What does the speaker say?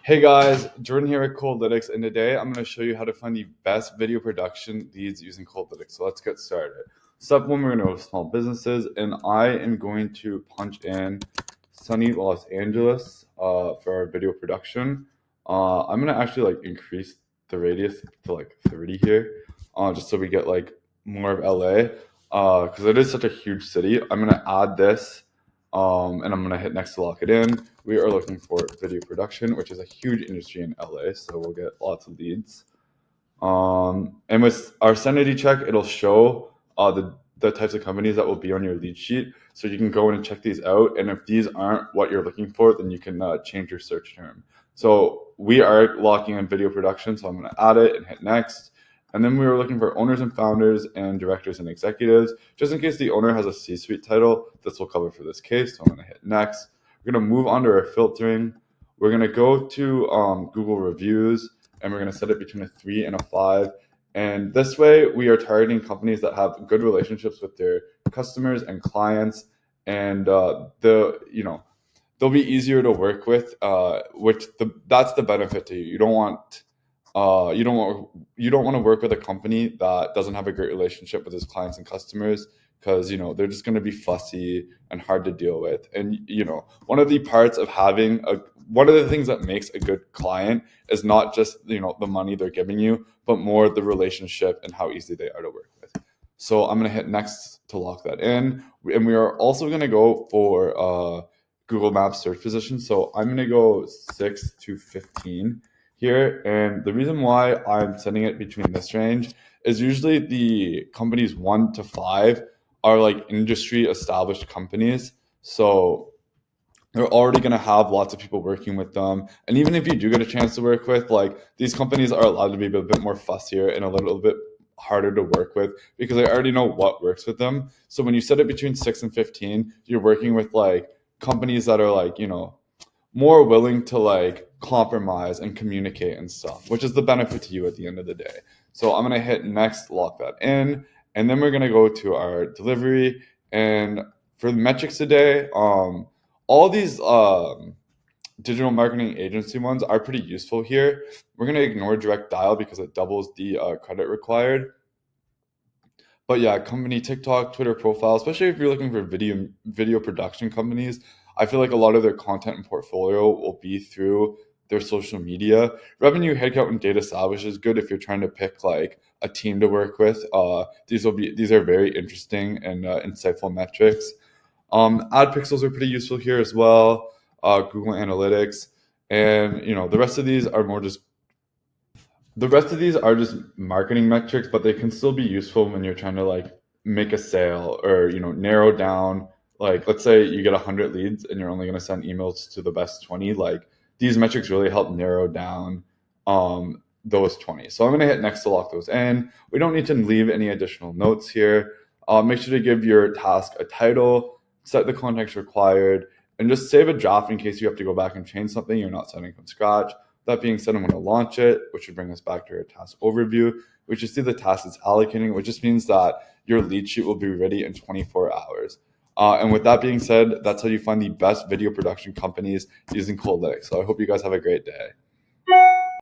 Hey guys, Jordan here at Coldlytics, and today I'm going to show you how to find the best video production leads using Coldlytics. So let's get started. Step one, we're going to go to small businesses, and I am going to punch in sunny Los Angeles for our video production. I'm going to actually increase the radius to 30 here, just so we get more of LA, because it is such a huge city. I'm going to add this. And I'm going to hit next to lock it in. We are looking for video production, which is a huge industry in LA, so we'll get lots of leads. And with our sanity check, it'll show the types of companies that will be on your lead sheet. So you can go in and check these out. And if these aren't what you're looking for, then you can change your search term. So we are locking in video production, so I'm going to add it and hit next. And then we were looking for owners and founders and directors and executives. Just in case the owner has a C-suite title, this will cover for this case. So I'm going to hit next. We're going to move on to our filtering. We're going to go to Google reviews, and we're going to set it between a 3 and a 5. And this way, we are targeting companies that have good relationships with their customers and clients, and they'll be easier to work with. That's the benefit to you. You don't want to work with a company that doesn't have a great relationship with its clients and customers, because they're just going to be fussy and hard to deal with. And one of the things that makes a good client is not just the money they're giving you, but more the relationship and how easy they are to work with. So I'm going to hit next to lock that in, and we are also going to go for Google Maps search position. So I'm going to go 6 to 15 here, and the reason why I'm setting it between this range is usually the companies 1 to 5 are industry established companies, so they're already going to have lots of people working with them. And even if you do get a chance to work with, these companies are allowed to be a bit more fussier and a little bit harder to work with because they already know what works with them. So when you set it between 6 and 15, you're working with companies that are more willing to compromise and communicate and stuff, which is the benefit to you at the end of the day. So I'm going to hit next, lock that in, and then we're going to go to our delivery. And for the metrics today, all these digital marketing agency ones are pretty useful here. We're going to ignore direct dial because it doubles the credit required. But yeah, company TikTok, Twitter profile, especially if you're looking for video production companies, I feel like a lot of their content and portfolio will be through their social media. Revenue, headcount, and data established is good if you're trying to pick a team to work with. These are very interesting and insightful metrics. Ad pixels are pretty useful here as well. Google Analytics, and the rest of these are just marketing metrics, but they can still be useful when you're trying to make a sale or narrow down. Let's say you get 100 leads and you're only going to send emails to the best 20. These metrics really help narrow down those 20. So I'm going to hit next to lock those in. We don't need to leave any additional notes here. Make sure to give your task a title, set the context required, and just save a draft in case you have to go back and change something you're not starting from scratch. That being said, I'm going to launch it, which should bring us back to our task overview. We should see the task it's allocating, which just means that your lead sheet will be ready in 24 hours. And with that being said, that's how you find the best video production companies using Coldlytics. So I hope you guys have a great day.